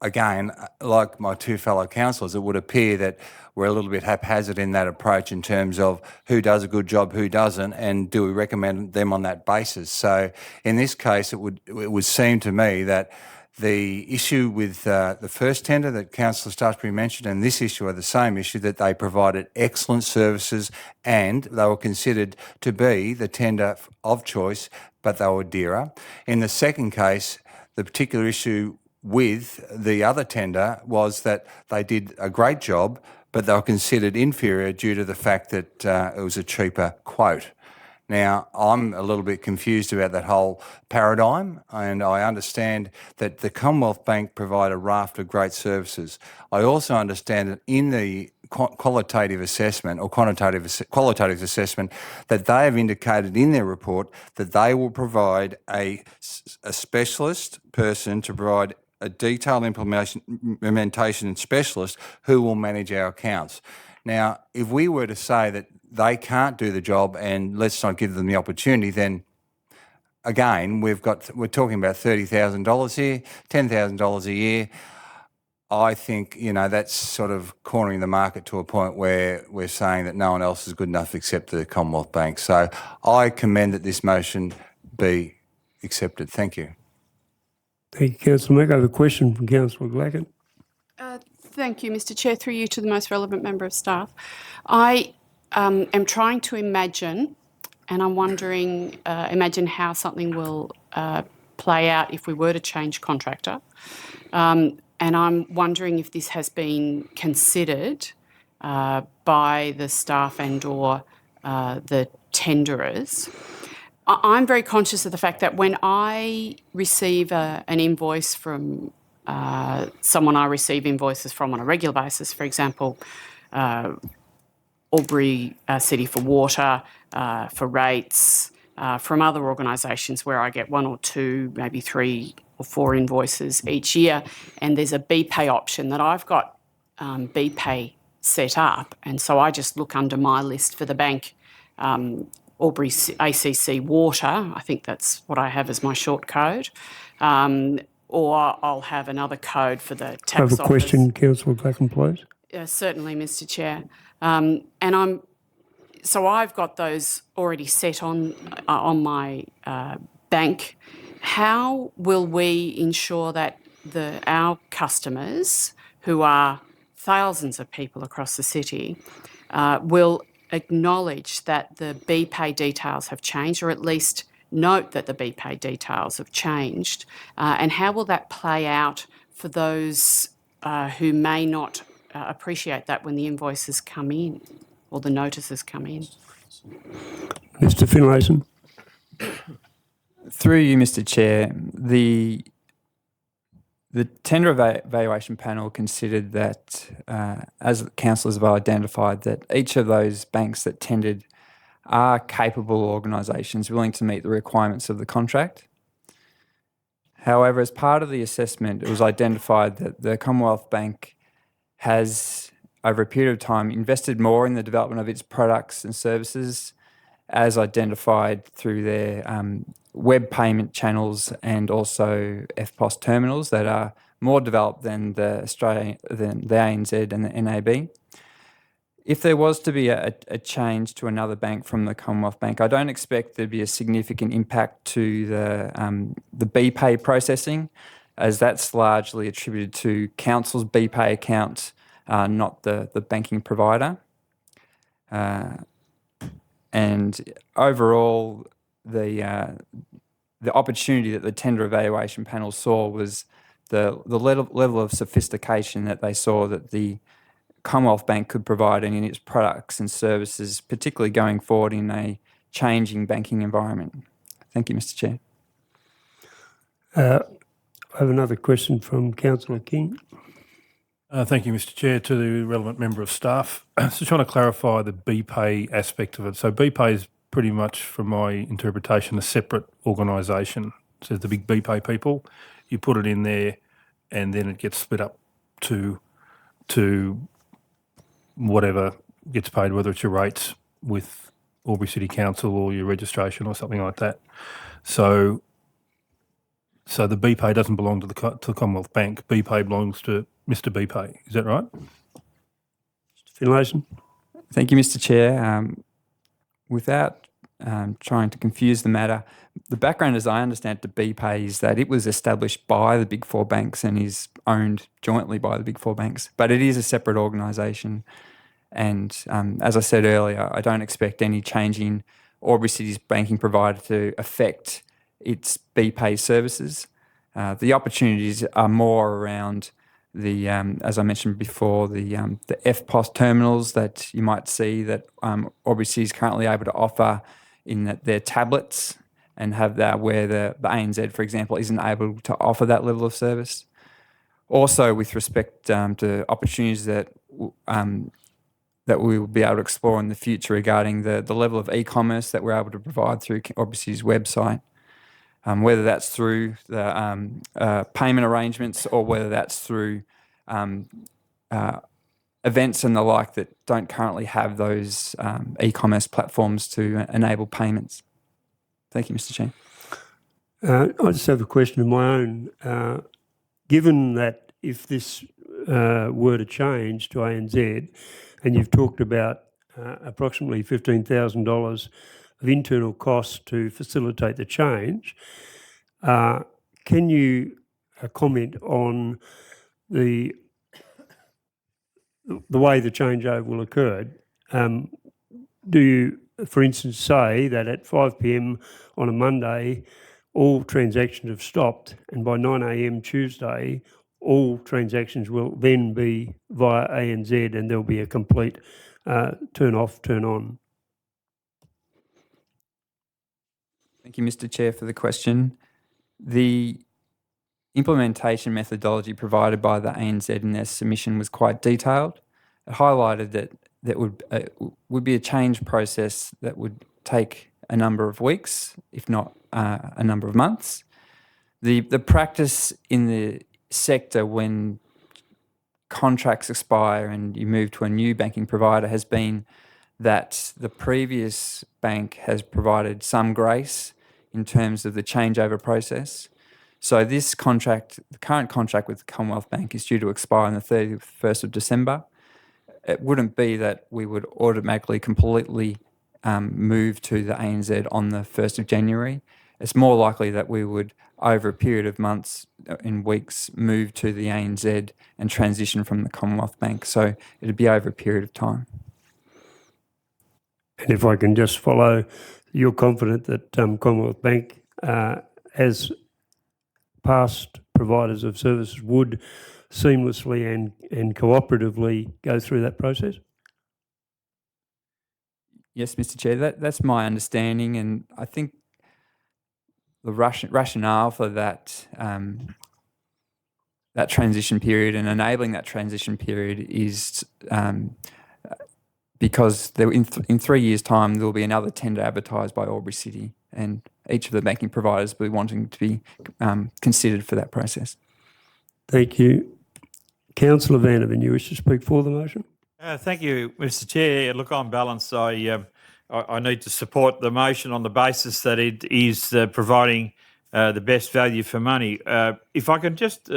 again, like my two fellow councillors, it would appear that we're a little bit haphazard in that approach in terms of who does a good job, who doesn't, and do we recommend them on that basis. So in this case, it would seem to me that the issue with the first tender that Councillor Starsbury mentioned and this issue are the same issue, that they provided excellent services and they were considered to be the tender of choice, but they were dearer. In the second case, the particular issue with the other tender was that they did a great job, but they were considered inferior due to the fact that it was a cheaper quote. Now, I'm a little bit confused about that whole paradigm, and I understand that the Commonwealth Bank provide a raft of great services. I also understand that in the qualitative assessment or qualitative assessment that they have indicated in their report that they will provide a specialist person to provide a detailed implementation specialist who will manage our accounts. Now, if we were to say that they can't do the job and let's not give them the opportunity, then again, we're talking about $30,000 here, $10,000 a year. I think, that's sort of cornering the market to a point where we're saying that no one else is good enough except the Commonwealth Bank. So I commend that this motion be accepted. Thank you. Thank you, Councillor Mack. I have a question from Councillor Glackett. Thank you, Mr Chair. Through you to the most relevant member of staff. I am trying to imagine, and I'm wondering, imagine how something will play out if we were to change contractor. And I'm wondering if this has been considered by the staff and or the tenderers. I'm very conscious of the fact that when I receive an invoice from someone I receive invoices from on a regular basis, for example, Albury City for water, for rates, from other organisations where I get one or two, maybe 3 or 4 invoices each year, and there's a BPay option that I've got BPay set up, and so I just look under my list for the bank, Albury ACC Water, I think that's what I have as my short code, or I'll have another code for the tax office. I have a question, Councillor Glackett, please. Certainly, Mr Chair. So I've got those already set on my bank. How will we ensure that our customers, who are thousands of people across the city, will acknowledge that the BPay details have changed, or at least note that the BPay details have changed? And how will that play out for those who may not appreciate that when the invoices come in or the notices come in? Mr Finlayson. Through you, Mr Chair, the tender evaluation panel considered that, as councillors have identified, that each of those banks that tendered are capable organisations willing to meet the requirements of the contract. However, as part of the assessment, it was identified that the Commonwealth Bank has, over a period of time, invested more in the development of its products and services, as identified through their web payment channels and also FPOS terminals that are more developed than the ANZ and the NAB. If there was to be a change to another bank from the Commonwealth Bank, I don't expect there'd be a significant impact to the BPay processing, as that's largely attributed to council's BPay account, not the banking provider. And overall, the opportunity that the tender evaluation panel saw was the level of sophistication that they saw that the Commonwealth Bank could provide in its products and services, particularly going forward in a changing banking environment. Thank you, Mr Chair. I have another question from Councillor King. Thank you, Mr Chair. To the relevant member of staff, just trying to clarify the BPay aspect of it. So BPay is pretty much, from my interpretation, a separate organisation. So the big BPay people, you put it in there and then it gets split up to whatever gets paid, whether it's your rates with Albury City Council or your registration or something like that. So So the BPay doesn't belong to the Commonwealth Bank. BPay belongs to Mr. BPay. Is that right? Finlayson? Thank you, Mr. Chair. Without trying to confuse the matter, the background, as I understand it, to BPay is that it was established by the Big Four banks and is owned jointly by the Big Four banks, but it is a separate organisation. And as I said earlier, I don't expect any change in Albury City's banking provider to affect its BPay services. The opportunities are more around the, as I mentioned before, the FPOS terminals that you might see that Albury City is currently able to offer in that their tablets, and have that where the ANZ, for example, isn't able to offer that level of service. Also, with respect to opportunities that we will be able to explore in the future regarding the level of e-commerce that we're able to provide through Albury City's website, whether that's through the payment arrangements or whether that's through events and the like that don't currently have those e-commerce platforms to enable payments. Thank you, Mr. Chair. I just have a question of my own. Given that if this were to change to ANZ, and you've talked about approximately $15,000 of internal costs to facilitate the change, can you comment on the way the changeover will occur? Do you, for instance, say that at 5 p.m. on a Monday, all transactions have stopped, and by 9 a.m. Tuesday, all transactions will then be via ANZ, and there'll be a complete turn off, turn on? Thank you, Mr. Chair, for the question. The implementation methodology provided by the ANZ in their submission was quite detailed. It highlighted that would be a change process that would take a number of weeks, if not a number of months. The practice in the sector when contracts expire and you move to a new banking provider has been that the previous bank has provided some grace in terms of the changeover process. So this contract, the current contract with the Commonwealth Bank, is due to expire on the 31st of December. It wouldn't be that we would automatically completely move to the ANZ on the 1st of January. It's more likely that we would, over a period of months and weeks, move to the ANZ and transition from the Commonwealth Bank. So it'd be over a period of time. And if I can just follow, you're confident that Commonwealth Bank, as past providers of services, would seamlessly and cooperatively go through that process? Yes, Mr. Chair, that's my understanding, and I think the rationale for that that transition period and enabling that transition period is because in 3 years' time there will be another tender advertised by Albury City, and each of the banking providers will be wanting to be considered for that process. Thank you. Councillor Vandervan, you wish to speak for the motion? Thank you, Mr. Chair. Look, on balance, I need to support the motion on the basis that it is providing the best value for money. If I can just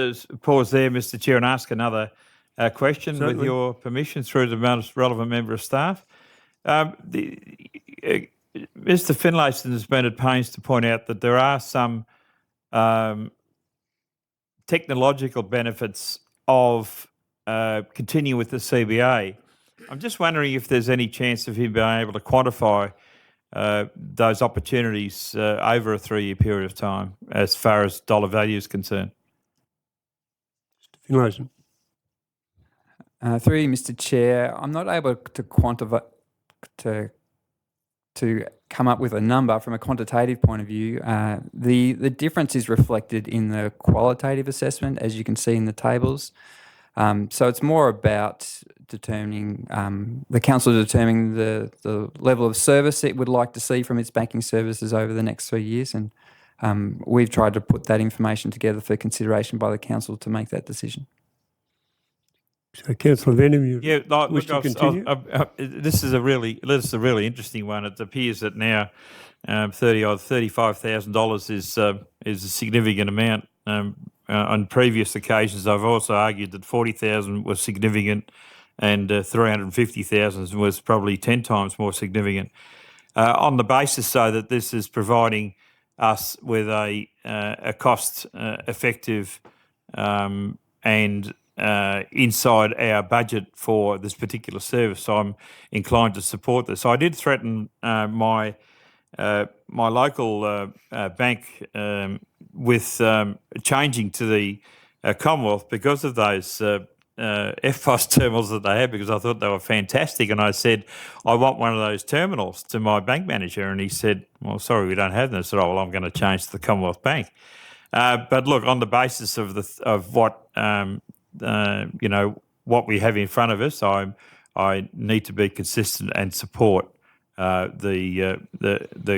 pause there, Mr. Chair, and ask another question. Certainly. With your permission, through the most relevant member of staff. Mr. Finlayson has been at pains to point out that there are some technological benefits of continuing with the CBA. I'm just wondering if there's any chance of him being able to quantify those opportunities over a 3-year period of time as far as dollar value is concerned. Finlayson. Through you, Mr. Chair, I'm not able to quantify, to come up with a number from a quantitative point of view. The difference is reflected in the qualitative assessment, as you can see in the tables. So it's more about determining, the council determining the level of service it would like to see from its banking services over the next 3 years, and we've tried to put that information together for consideration by the council to make that decision. So, Councillor Venom, you wish to look, continue? this is a really interesting one. It appears that now $35,000 is a significant amount. On previous occasions, I've also argued that 40,000 was significant, and 350,000 was probably 10 times more significant. On the basis, so that this is providing us with a cost effective and inside our budget for this particular service. So I'm inclined to support this. I did threaten my local bank with changing to the Commonwealth because of those FPOS terminals that they had, because I thought they were fantastic. And I said, I want one of those terminals to my bank manager. And he said, well, sorry, we don't have them. I said, oh, well, I'm going to change to the Commonwealth Bank. But look, on the basis of what what we have in front of us, I need to be consistent and support the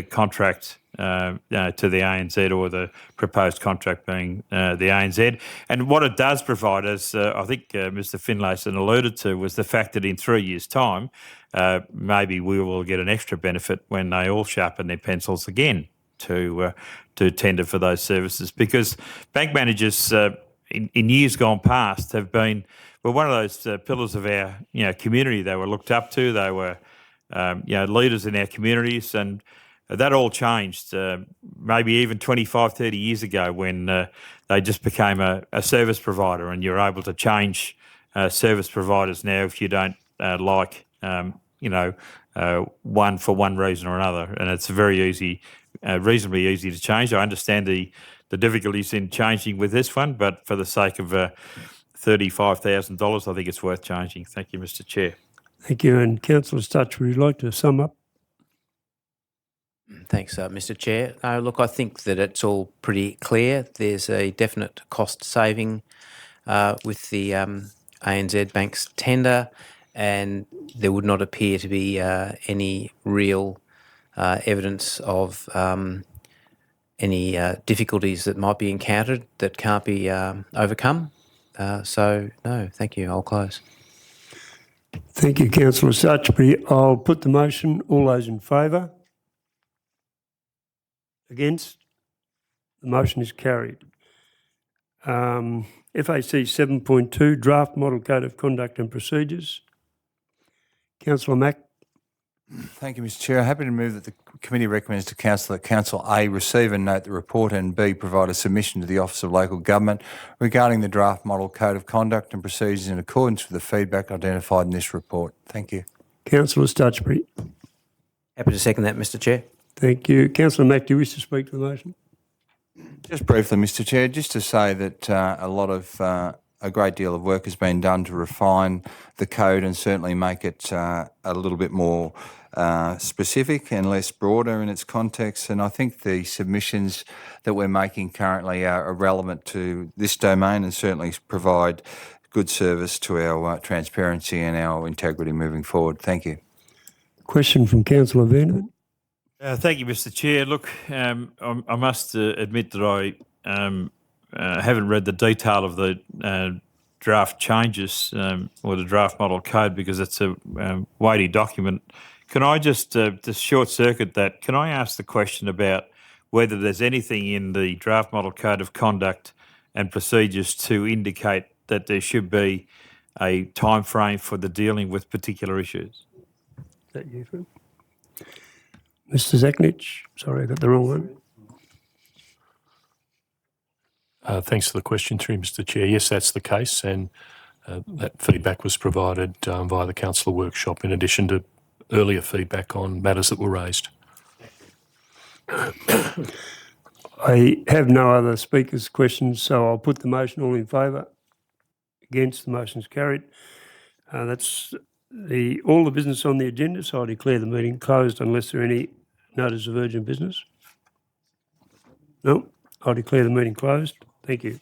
contract to the ANZ, or the proposed contract being the ANZ. And what it does provide, as I think Mr Finlayson alluded to, was the fact that in 3 years' time, maybe we will get an extra benefit when they all sharpen their pencils again to tender for those services. Because bank managers in years gone past have been one of those pillars of our community. They were looked up to. They were leaders in our communities, and that all changed maybe even 25, 30 years ago, when they just became a service provider, and you're able to change service providers now if you don't like one for one reason or another. And it's very easy, reasonably easy to change. I understand the difficulties in changing with this one, but for the sake of $35,000, I think it's worth changing. Thank you, Mr Chair. Thank you. And Councillor Stutch, would you like to sum up? Thanks, Mr Chair. No, look, I think that it's all pretty clear. There's a definite cost saving with the ANZ Bank's tender, and there would not appear to be any real evidence of any difficulties that might be encountered that can't be overcome. So, no, thank you. I'll close. Thank you, Councillor Stutchbury. I'll put the motion. All those in favour? Against? The motion is carried. FAC 7.2, Draft Model Code of Conduct and Procedures. Councillor Mack. Thank you, Mr Chair. I'm happy to move that the committee recommends to Council that Council A, receive and note the report, and B, provide a submission to the Office of Local Government regarding the Draft Model Code of Conduct and Procedures in accordance with the feedback identified in this report. Thank you. Councillor Stutchbury. Happy to second that, Mr Chair. Thank you. Councillor Mack, do you wish to speak to the motion? Just briefly, Mr Chair, just to say that a great deal of work has been done to refine the code and certainly make it a little bit more specific and less broader in its context. And I think the submissions that we're making currently are relevant to this domain and certainly provide good service to our transparency and our integrity moving forward. Thank you. Question from Councillor Venom. Thank you, Mr Chair. Look, I must admit that I haven't read the detail of the draft changes or the draft model code, because it's a weighty document. Can I just short circuit that? Can I ask the question about whether there's anything in the draft model code of conduct and procedures to indicate that there should be a time frame for the dealing with particular issues? Is that you, Phil? Mr Zaknich. Sorry, I got the wrong one. Thanks for the question, through Mr Chair. Yes, that's the case, and that feedback was provided via the councillor workshop, in addition to earlier feedback on matters that were raised. I have no other speakers' questions, so I'll put the motion. All in favour? Against? The motion is carried. That's all the business on the agenda, so I declare the meeting closed unless there are any notice of urgent business. No, I declare the meeting closed. Thank you.